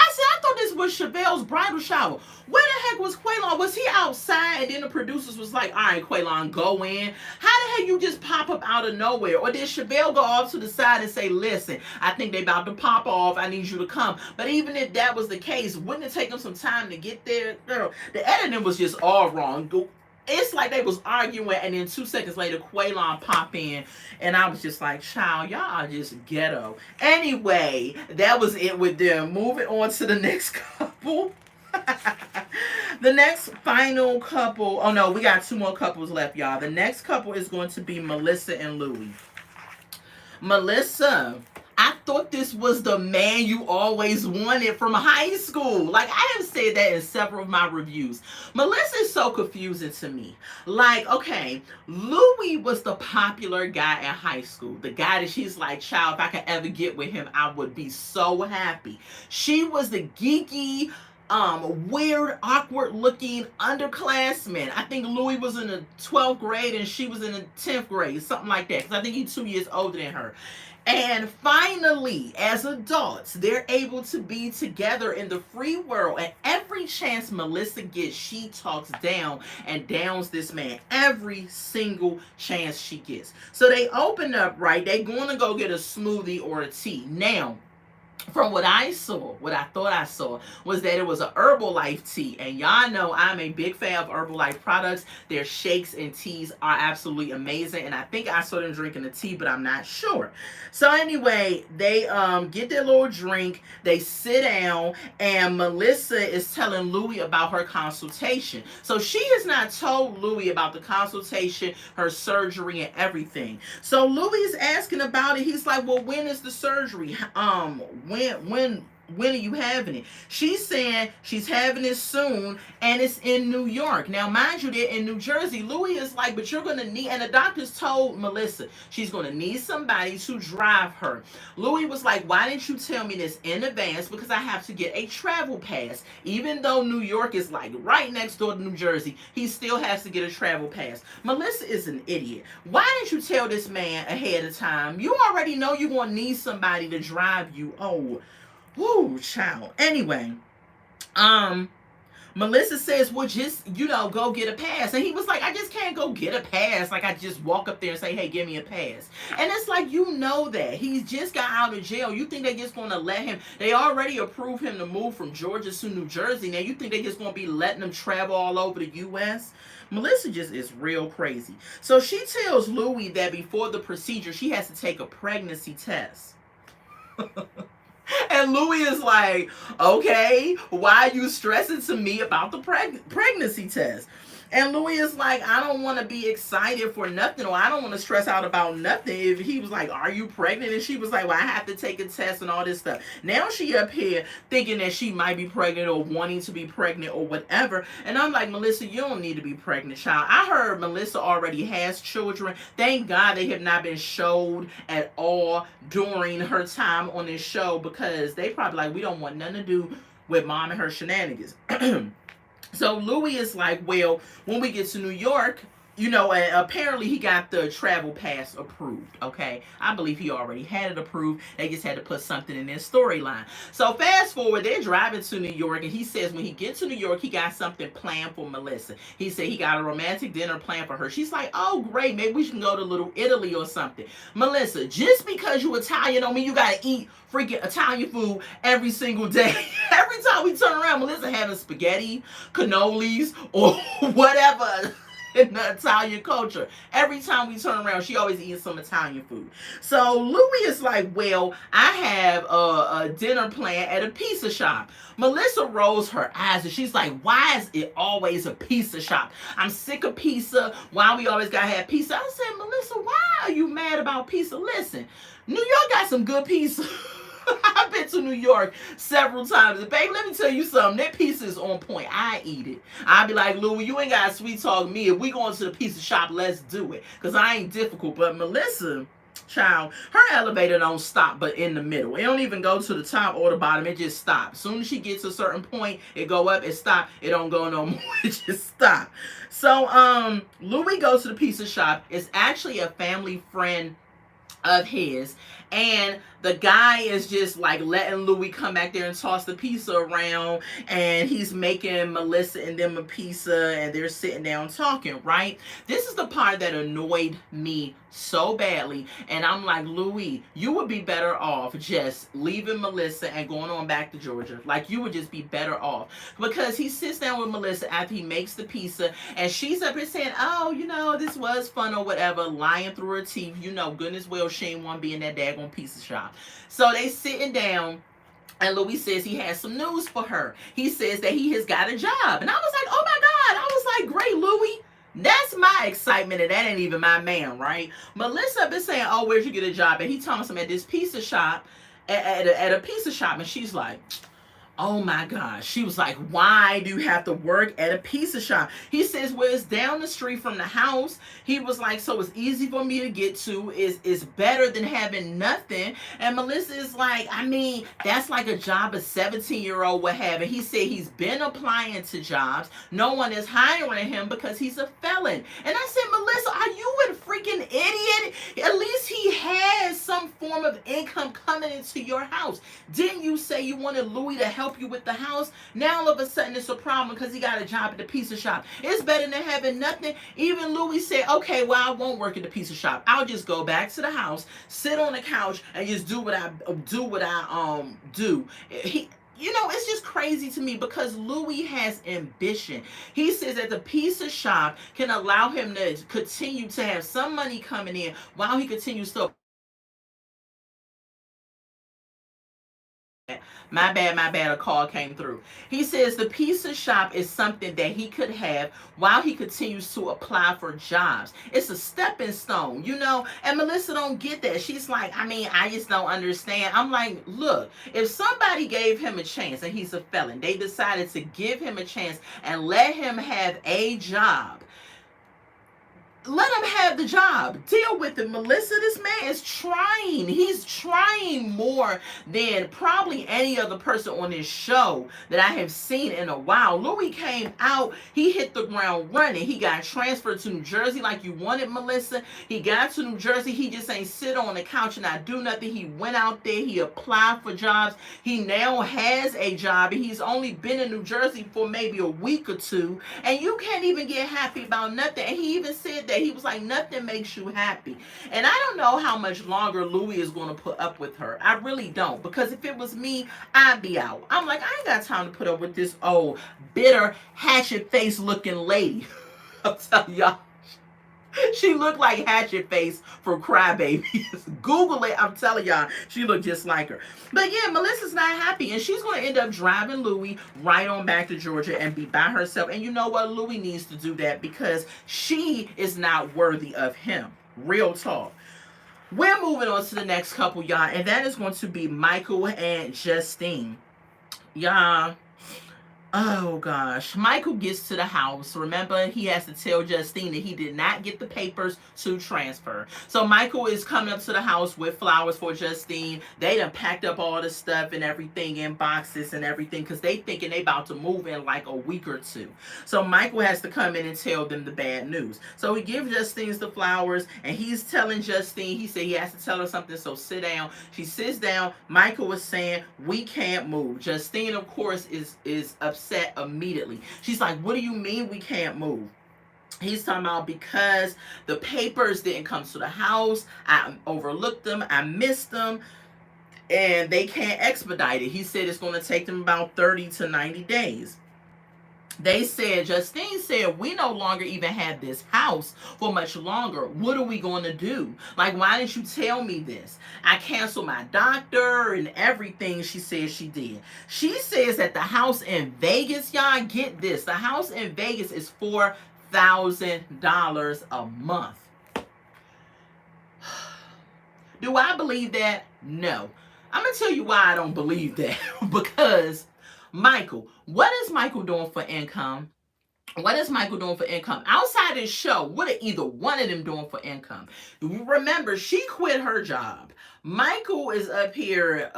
[SPEAKER 1] I said, I thought this was Chevelle's bridal shower. Where the heck was Quaylon? Was he outside? And then the producers was like, all right, Quaylon, go in. How the heck you just pop up out of nowhere? Or did Chevelle go off to the side and say, listen, I think they about to pop off. I need you to come. But even if that was the case, wouldn't it take them some time to get there? Girl, the editing was just all wrong. It's like they was arguing, and then 2 seconds later, Quaylon pop in, and I was just like, "Child, y'all are just ghetto." Anyway, that was it with them. Moving on to the next couple. The next final couple. Oh no, we got two more couples left, y'all. The next couple is going to be Melissa and Louis. Melissa, I thought this was the man you always wanted from high school. Like, I have said that in several of my reviews. Melissa is so confusing to me. Like, okay, Louis was the popular guy in high school. The guy that she's like, child, if I could ever get with him, I would be so happy. She was the geeky, weird, awkward looking underclassman. I think Louis was in the 12th grade and she was in the 10th grade, something like that, because I think he's 2 years older than her. And finally, as adults, they're able to be together in the free world. And every chance Melissa gets, she talks down and downs this man. Every single chance she gets. So they open up, right? They're going to go get a smoothie or a tea. Now, from what I saw, what I thought I saw, was that it was a Herbalife tea. And y'all know I'm a big fan of Herbalife products. Their shakes and teas are absolutely amazing. And I think I saw them drinking the tea, but I'm not sure. So anyway, they get their little drink. They sit down, and Melissa is telling Louis about her consultation. So she has not told Louis about the consultation, her surgery, and everything. So Louis is asking about it. He's like, well, when is the surgery? When are you having it? She's saying she's having it soon, and it's in New York. Now, mind you, they're in New Jersey. Louis is like, but you're going to need, and the doctors told Melissa she's going to need somebody to drive her. Louis was like, why didn't you tell me this in advance? Because I have to get a travel pass. Even though New York is like right next door to New Jersey, he still has to get a travel pass. Melissa is an idiot. Why didn't you tell this man ahead of time? You already know you're going to need somebody to drive you. Oh, whoo, child. Anyway, Melissa says, well, just, go get a pass. And he was like, I just can't go get a pass. Like, I just walk up there and say, hey, give me a pass. And it's like, that. He's just got out of jail. You think they just going to let him? They already approved him to move from Georgia to New Jersey. Now, you think they just going to be letting him travel all over the U.S.? Melissa just is real crazy. So she tells Louis that before the procedure, she has to take a pregnancy test. And Louis is like, okay, why are you stressing to me about the pregnancy test? And Louis is like, I don't want to be excited for nothing, or I don't want to stress out about nothing. If he was like, are you pregnant? And she was like, well, I have to take a test and all this stuff. Now she up here thinking that she might be pregnant or wanting to be pregnant or whatever. And I'm like, Melissa, you don't need to be pregnant, child. I heard Melissa already has children. Thank God they have not been showed at all during her time on this show, because they probably like, we don't want nothing to do with mom and her shenanigans. So Louis is like, well, when we get to New York, apparently he got the travel pass approved, okay? I believe he already had it approved. They just had to put something in their storyline. So fast forward, they're driving to New York, and he says when he gets to New York, he got something planned for Melissa. He said he got a romantic dinner planned for her. She's like, oh, great, maybe we can go to Little Italy or something. Melissa, just because you Italian don't mean you got to eat freaking Italian food every single day. Every time we turn around, Melissa having spaghetti, cannolis, or whatever in the Italian culture. Every time we turn around, she always eats some Italian food. So Louis is like, well, I have a dinner plan at a pizza shop. Melissa rolls her eyes and she's like, why is it always a pizza shop? I'm sick of pizza. Why we always gotta have pizza? I said, Melissa, why are you mad about pizza? Listen, New York got some good pizza. I've been to New York several times. And baby, let me tell you something. That pizza is on point. I eat it. I'll be like, Louis, you ain't got to sweet talk me. If we going to the pizza shop, let's do it. Because I ain't difficult. But Melissa, child, her elevator don't stop but in the middle. It don't even go to the top or the bottom. It just stops. As soon as she gets to a certain point, it go up, it stop. It don't go no more. It just stop. So Louis goes to the pizza shop. It's actually a family friend of his, and the guy is just like letting Louis come back there and toss the pizza around, and he's making Melissa and them a pizza, and they're sitting down talking, right? This is the part that annoyed me so badly, and I'm like, Louis, you would be better off just leaving Melissa and going on back to Georgia. Like, you would just be better off, because he sits down with Melissa after he makes the pizza, and she's up here saying, oh, this was fun or whatever, lying through her teeth. Goodness well, she ain't want to be in that daggone pizza shop. So they sitting down, and Louis says he has some news for her. He says that he has got a job. And I was like, oh my God. I was like, great, Louis. That's my excitement, and that ain't even my man, right? Melissa been saying, oh, where'd you get a job? And he tells him at this pizza shop, at a pizza shop. And she's like, oh my gosh. She was like, why do you have to work at a pizza shop? He says, well, it's down the street from the house. He was like, so it's easy for me to get to. It's better than having nothing. And Melissa is like, I mean, that's like a job a 17-year-old would have. And he said he's been applying to jobs. No one is hiring him because he's a felon. And I said, Melissa, are you a freaking idiot? At least he has some form of income coming into your house. Didn't you say you wanted Louis to help you with the house? Now all of a sudden it's a problem because he got a job at the pizza shop. It's better than having nothing. Even Louis said, okay, well, I won't work at the pizza shop. I'll just go back to the house, sit on the couch, and just do what I do. It's just crazy to me because Louis has ambition. He says that the pizza shop can allow him to continue to have some money coming in while he continues to. My bad, a call came through. He says the pizza shop is something that he could have while he continues to apply for jobs. It's a stepping stone, and Melissa don't get that. She's like, I mean, I just don't understand. I'm like, look, if somebody gave him a chance and he's a felon, they decided to give him a chance and let him have a job. Let him have the job. Deal with it, Melissa. This man is trying. He's trying more than probably any other person on this show that I have seen in a while. Louis came out. He hit the ground running. He got transferred to New Jersey like you wanted, Melissa. He got to New Jersey. He just ain't sit on the couch and not do nothing. He went out there. He applied for jobs. He now has a job. He's only been in New Jersey for maybe a week or two. And you can't even get happy about nothing. And he even said that he was like, nothing makes you happy. And I don't know how much longer Louis is going to put up with her. I really don't. Because if it was me, I'd be out. I'm like, I ain't got time to put up with this old, bitter, hatchet face looking lady. I'm telling y'all. She looked like Hatchet Face from Crybabies. Google it. I'm telling y'all, she looked just like her. But yeah, Melissa's not happy, and she's going to end up driving Louis right on back to Georgia and be by herself. And you know what? Louis needs to do that because she is not worthy of him. Real talk. We're moving on to the next couple, y'all, and that is going to be Michael and Justine. Y'all. Oh gosh. Michael gets to the house. Remember, he has to tell Justine that he did not get the papers to transfer. So Michael is coming up to the house with flowers for Justine. They done packed up all the stuff and everything in boxes and everything because they thinking they about to move in like a week or two. So Michael has to come in and tell them the bad news. So he gives Justine the flowers and he's telling Justine, he said he has to tell her something, so sit down. She sits down. Michael was saying, we can't move. Justine, of course, is upset immediately. She's like, what do you mean we can't move? He's talking about because the papers didn't come to the house. I overlooked them. I missed them. And they can't expedite it. He said it's going to take them about 30 to 90 days. They said, Justine said, we no longer even have this house for much longer. What are we going to do? Like, why didn't you tell me this? I canceled my doctor and everything she said she did. She says that the house in Vegas, y'all, get this. The house in Vegas is $4,000 a month. Do I believe that? No. I'm going to tell you why I don't believe that. Because Michael, what is Michael doing for income? What is Michael doing for income? Outside this show, what are either one of them doing for income? Remember, she quit her job. Michael is up here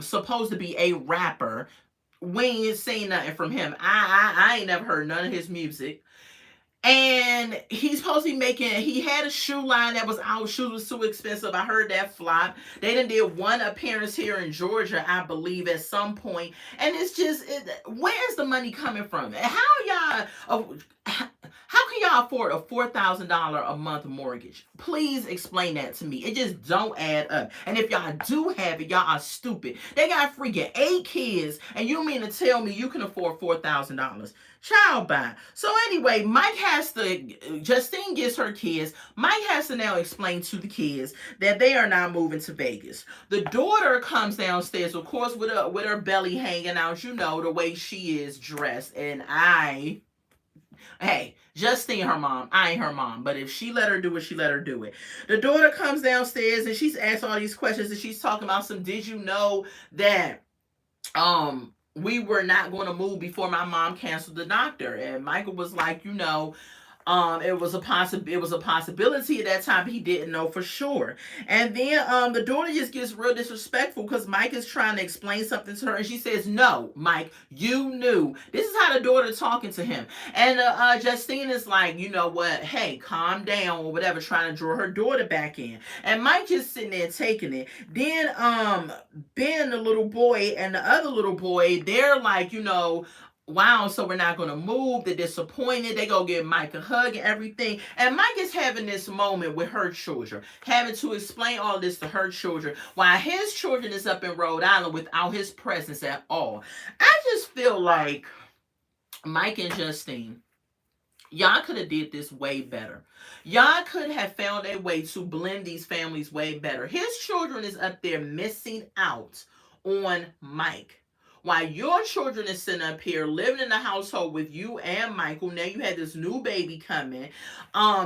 [SPEAKER 1] supposed to be a rapper. We ain't seen nothing from him. I ain't never heard none of his music. And he's supposed to be making, he had a shoe line that was out. Shoes was too expensive. I heard that flop. They done did one appearance here in Georgia, I believe, at some point. And it's just, where's the money coming from? How y'all, how can y'all afford a $4,000 a month mortgage? Please explain that to me. It just don't add up. And if y'all do have it, y'all are stupid. They got freaking 8 kids, and you mean to tell me you can afford $4,000? Child by. So anyway, Mike has to, Justine gets her kids. Mike has to now explain to the kids that they are not moving to Vegas. The daughter comes downstairs, of course, with her belly hanging out, you know, the way she is dressed. And hey, Justine her mom. I ain't her mom. But if she let her do it, she let her do it. The daughter comes downstairs and she's asked all these questions, and she's talking about some, did you know that we were not going to move before my mom canceled the doctor? And Michael was like, it was a possibility at that time. He didn't know for sure. And then the daughter just gets real disrespectful because Mike is trying to explain something to her, and she says, "No, Mike, you knew." This is how the daughter talking to him. And Justine is like, you know what? Hey, calm down or whatever, trying to draw her daughter back in. And Mike just sitting there taking it. Then Ben, the little boy, and the other little boy, they're like, wow, so we're not going to move. They're disappointed. They go give Mike a hug and everything. And Mike is having this moment with her children, having to explain all this to her children, while his children is up in Rhode Island without his presence at all. I just feel like Mike and Justine, y'all could have did this way better. Y'all could have found a way to blend these families way better. His children is up there missing out on Mike, while your children is sitting up here living in the household with you and Michael. Now you had this new baby coming.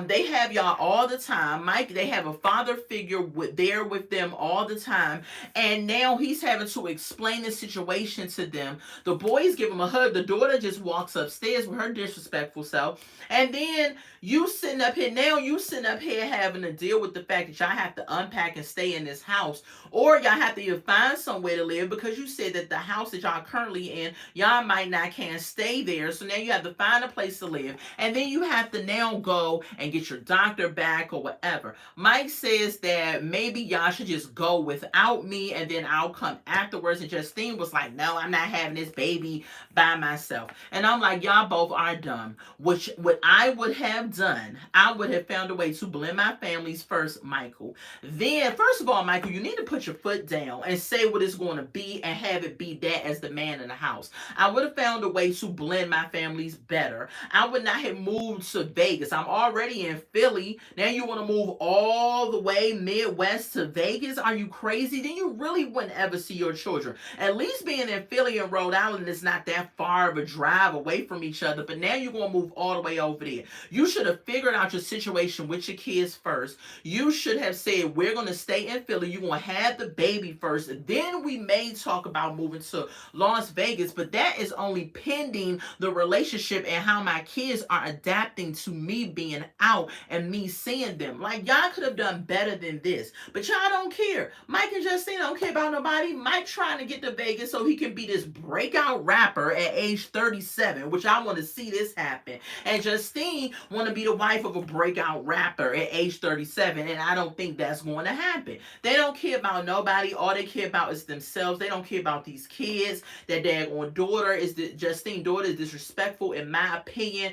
[SPEAKER 1] They have y'all all the time. Mike, they have a father figure there with them all the time. And now he's having to explain the situation to them. The boys give him a hug. The daughter just walks upstairs with her disrespectful self. And then you sitting up here, now you sitting up here having to deal with the fact that y'all have to unpack and stay in this house. Or y'all have to either find somewhere to live, because you said that the house that y'all currently in, y'all might not can't stay there. So now you have to find a place to live. And then you have to now go and get your doctor back or whatever. Mike says that maybe y'all should just go without me and then I'll come afterwards. And Justine was like, no, I'm not having this baby by myself. And I'm like, y'all both are dumb. What I would have done, I would have found a way to blend my families first, Michael. Then, first of all, Michael, you need to put your foot down and say what it's going to be and have it be that as the man in the house. I would have found a way to blend my families better. I would not have moved to Vegas. I'm already in Philly. Now you want to move all the way Midwest to Vegas? Are you crazy? Then you really wouldn't ever see your children. At least being in Philly and Rhode Island is not that far of a drive away from each other, but now you're going to move all the way over there. You should have figured out your situation with your kids first. You should have said, we're going to stay in Philly. You're going to have the baby first. Then we may talk about moving to Las Vegas, but that is only pending the relationship and how my kids are adapting to me being out and me seeing them. Like, y'all could have done better than this, but y'all don't care. Mike and Justine don't care about nobody. Mike trying to get to Vegas so he can be this breakout rapper at age 37, which I want to see this happen. And Justine want to be the wife of a breakout rapper at age 37, and I don't think that's going to happen. They don't care about nobody. All they care about is themselves. They don't care about these kids. That daggone daughter is Justine's daughter is disrespectful in my opinion.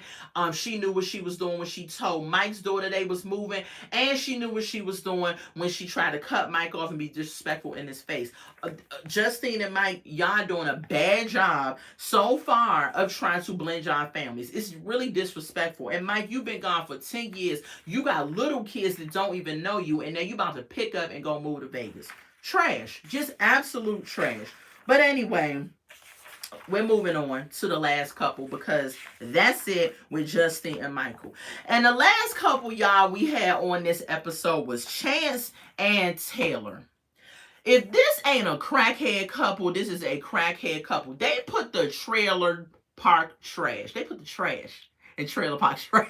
[SPEAKER 1] She knew what she was doing when she told Mike's daughter they was moving, and she knew what she was doing when she tried to cut Mike off and be disrespectful in his face. Justine and Mike, y'all doing a bad job so far of trying to blend y'all families. It's really disrespectful. And Mike, you've been gone for 10 years. You got little kids that don't even know you, and now you about to pick up and go move to Vegas. Trash. Just absolute trash. But anyway, we're moving on to the last couple, because that's it with Justine and Michael. And the last couple, y'all, we had on this episode was Chance and Taylor. If this ain't a crackhead couple, this is a crackhead couple. They put the trailer park trash. They put the trash in trailer park trash.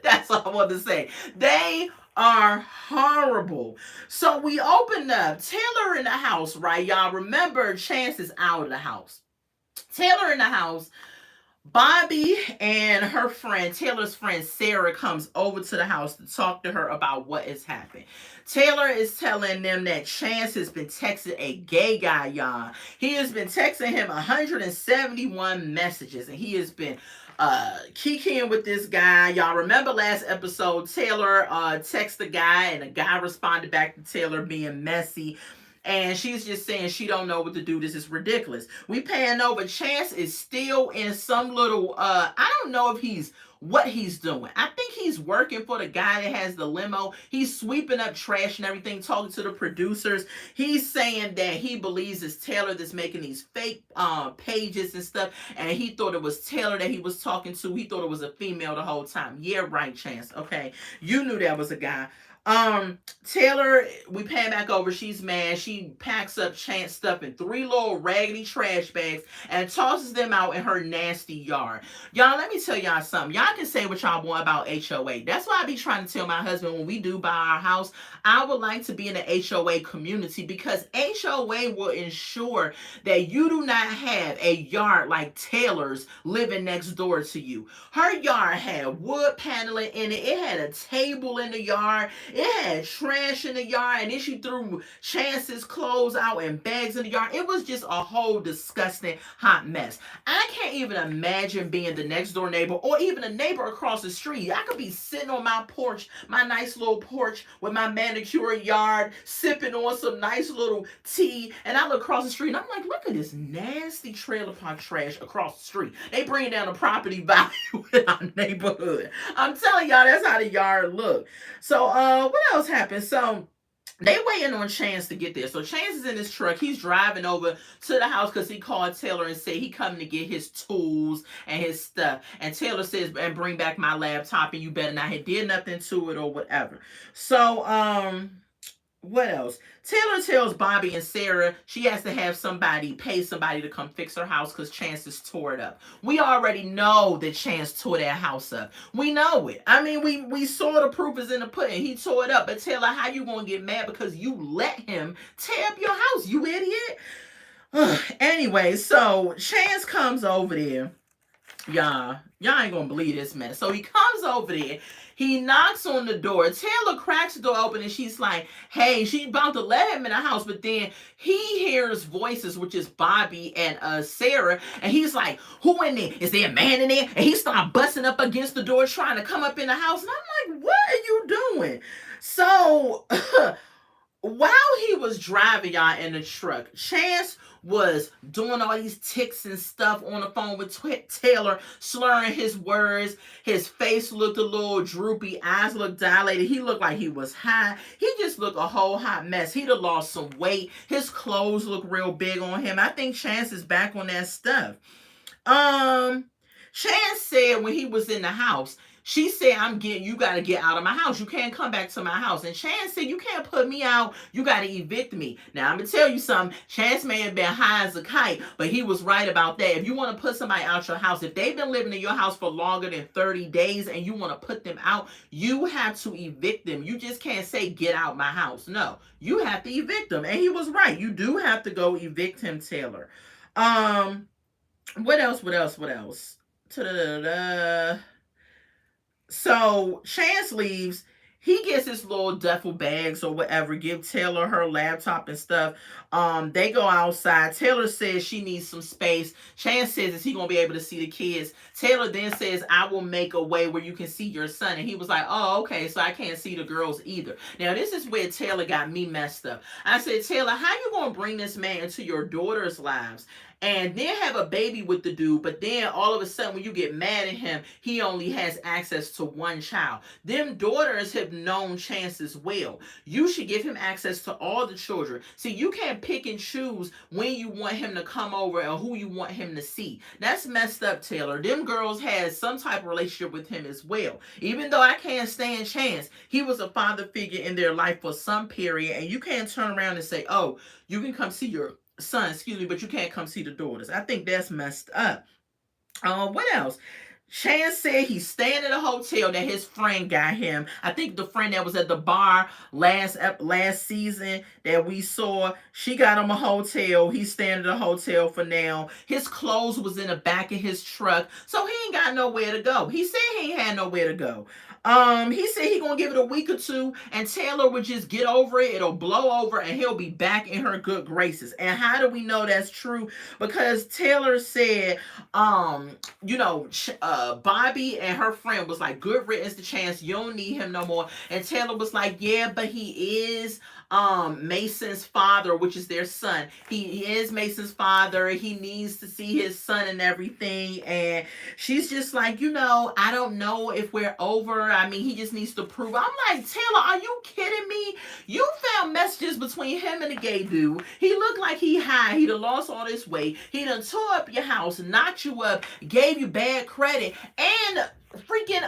[SPEAKER 1] That's all I want to say. They are horrible. So we opened up. Taylor in the house, right? Y'all remember Chance is out of the house. Taylor in the house. Bobby and her friend, Taylor's friend Sarah, comes over to the house to talk to her about what has happened. Taylor is telling them that Chance has been texting a gay guy, y'all. He has been texting him 171 messages, and he has been kikiing with this guy. Y'all remember last episode, Taylor texted the guy, and the guy responded back to Taylor being messy, and she's just saying she don't know what to do. This is ridiculous. We paying over. Chance is still in some little I don't know if he's what he's doing. I think he's working for the guy that has the limo. He's sweeping up trash and everything, talking to the producers. He's saying that he believes it's Taylor that's making these fake pages and stuff, and he thought it was Taylor that he was talking to. He thought it was a female the whole time. Yeah, right, Chance. Okay, you knew that was a guy. Taylor, we pan back over. She's mad. She packs up Chance stuff in three little raggedy trash bags and tosses them out in her nasty yard. Y'all, let me tell y'all something. Y'all can say what y'all want about HOA. That's why I be trying to tell my husband when we do buy our house, I would like to be in the HOA community, because HOA will ensure that you do not have a yard like Taylor's living next door to you. Her yard had wood paneling in it. It had a table in the yard. It had trash in the yard, and then she threw Chance's clothes out in bags in the yard. It was just a whole disgusting hot mess. I can't even imagine being the next door neighbor or even a neighbor across the street. I could be sitting on my porch, my nice little porch with my manicured yard, sipping on some nice little tea, and I look across the street and I'm like, look at this nasty trailer park trash across the street. They bring down the property value in our neighborhood. I'm telling y'all, that's how the yard look. So, what else happened? So, they waiting on Chance to get there. So Chance is in his truck. He's driving over to the house because he called Taylor and said he coming to get his tools and his stuff. And Taylor says, and bring back my laptop, and you better not have did nothing to it or whatever. So, what else? Taylor tells Bobby and Sarah she has to have somebody pay somebody to come fix her house because Chance has tore it up. We already know that Chance tore that house up. We know it. I mean, we saw the proof is in the pudding. He tore it up. But Taylor, how you gonna get mad because you let him tear up your house, you idiot? Anyway, so Chance comes over there. Y'all ain't gonna believe this, man. So he comes over there. He knocks on the door. Taylor cracks the door open and she's like, hey, she's about to let him in the house. But then he hears voices, which is Bobby and Sarah. And he's like, who in there? Is there a man in there? And he starts busting up against the door trying to come up in the house. And I'm like, what are you doing? So while he was driving y'all in the truck, Chance was doing all these ticks and stuff on the phone with Taylor, slurring his words. His face looked a little droopy, eyes looked dilated. He looked like he was high. He just looked a whole hot mess. He'd have lost some weight. His clothes look real big on him. I think Chance is back on that stuff. Chance said when he was in the house, she said, you got to get out of my house. You can't come back to my house. And Chance said, you can't put me out. You got to evict me. Now, I'm going to tell you something. Chance may have been high as a kite, but he was right about that. If you want to put somebody out your house, if they've been living in your house for longer than 30 days and you want to put them out, you have to evict them. You just can't say, get out my house. No, you have to evict them. And he was right. You do have to go evict him, Taylor. What else? Ta-da-da-da. So Chance leaves. He gets his little duffel bags or whatever, give Taylor her laptop and stuff. They go outside. Taylor says she needs some space. Chance says, is he going to be able to see the kids? Taylor then says, I will make a way where you can see your son. And he was like, oh, okay, so I can't see the girls either. Now, this is where Taylor got me messed up. I said, Taylor, how you going to bring this man into your daughter's lives and then have a baby with the dude, but then all of a sudden when you get mad at him, he only has access to one child? Them daughters have known Chance as well. You should give him access to all the children. See, you can't pick and choose when you want him to come over and who you want him to see. That's messed up, Taylor. Them girls had some type of relationship with him as well. Even though I can't stand Chance, he was a father figure in their life for some period, and you can't turn around and say, oh, you can come see your son, but you can't come see the daughters. I think that's messed up. What else? Chance said he's staying at a hotel that his friend got him. I think the friend that was at the bar last season that we saw, she got him a hotel. He's staying at a hotel for now. His clothes was in the back of his truck, so he ain't got nowhere to go. He said he ain't had nowhere to go. He said he gonna give it a week or two, and Taylor would just get over it. It'll blow over, and he'll be back in her good graces. And how do we know that's true? Because Taylor said, Bobby and her friend was like, good riddance to Chance. You don't need him no more. And Taylor was like, yeah, but he is Mason's father, which is their son. He is Mason's father. He needs to see his son and everything. And she's just like, I don't know if we're over. I mean, he just needs to prove. I'm like, Taylor, are you kidding me? You found messages between him and the gay dude. He looked like he high. He done lost all this weight. He done tore up your house, knocked you up, gave you bad credit, and freaking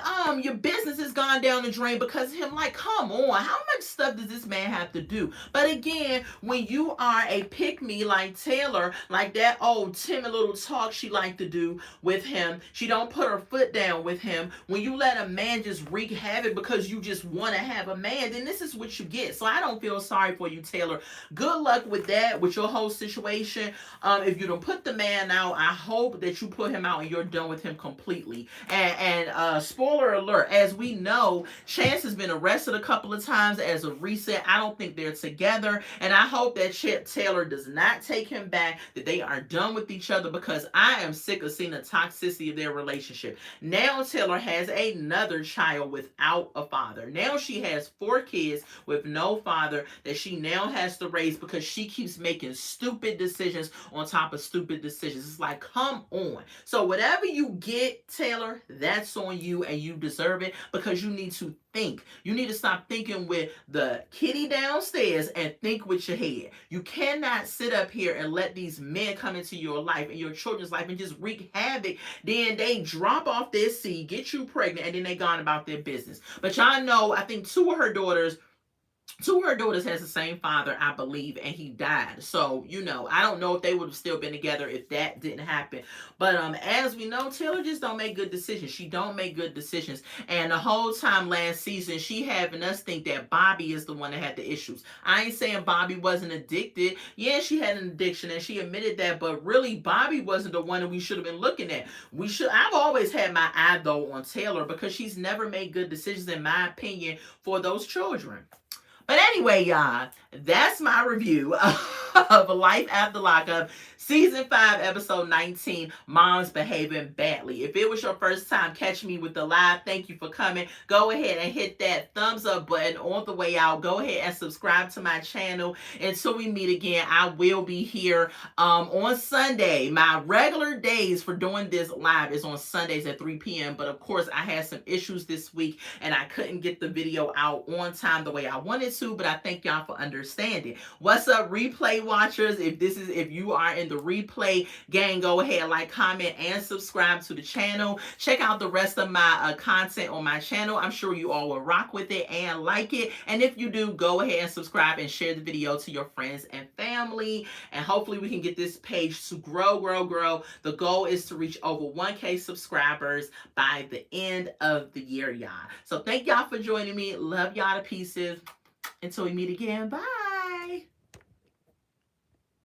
[SPEAKER 1] your business has gone down the drain because of him. Like, come on, how much stuff does this man have to do? But again, when you are a pick me like Taylor, like that old timid little talk she liked to do with him, she don't put her foot down with him. When you let a man just wreak havoc because you just want to have a man, then this is what you get. So I don't feel sorry for you, Taylor. Good luck with that, with your whole situation. If you don't put the man out, I hope that you put him out and you're done with him completely. And spoiler alert, as we know, Chance has been arrested a couple of times as of recent. I don't think they're together, and I hope that Chip Taylor does not take him back, that they are done with each other, because I am sick of seeing the toxicity of their relationship. Now Taylor has another child without a father. Now she has 4 kids with no father that she now has to raise because she keeps making stupid decisions on top of stupid decisions. It's like, come on. So whatever you get, Taylor, that's on you, and you deserve it, because you need to think. You need to stop thinking with the kitty downstairs and think with your head. You cannot sit up here and let these men come into your life and your children's life and just wreak havoc. Then they drop off their seed, get you pregnant, and then they gone about their business. But y'all know, I think two of her daughters has the same father, I believe, and he died. So, I don't know if they would have still been together if that didn't happen. But as we know, Taylor just don't make good decisions. She don't make good decisions. And the whole time last season, she having us think that Bobby is the one that had the issues. I ain't saying Bobby wasn't addicted. Yeah, she had an addiction, and she admitted that. But really, Bobby wasn't the one that we should have been looking at. I've always had my eye, though, on Taylor, because she's never made good decisions, in my opinion, for those children. But anyway, y'all, that's my review of Life After Lockup, Season 5, Episode 19, Mom's Behaving Badly. If it was your first time catching me with the live, thank you for coming. Go ahead and hit that thumbs up button on the way out. Go ahead and subscribe to my channel. Until we meet again, I will be here on Sunday. My regular days for doing this live is on Sundays at 3 p.m. But of course, I had some issues this week, and I couldn't get the video out on time the way I wanted to, but I thank y'all for understanding. What's up, replay watchers? If you are in the replay gang, go ahead, like, comment, and subscribe to the channel. Check out the rest of my content on my channel. I'm sure you all will rock with it and like it. And if you do, go ahead and subscribe and share the video to your friends and family. And hopefully we can get this page to grow. The goal is to reach over 1K subscribers by the end of the year, y'all. So thank y'all for joining me. Love y'all to pieces. Until we meet again. Bye.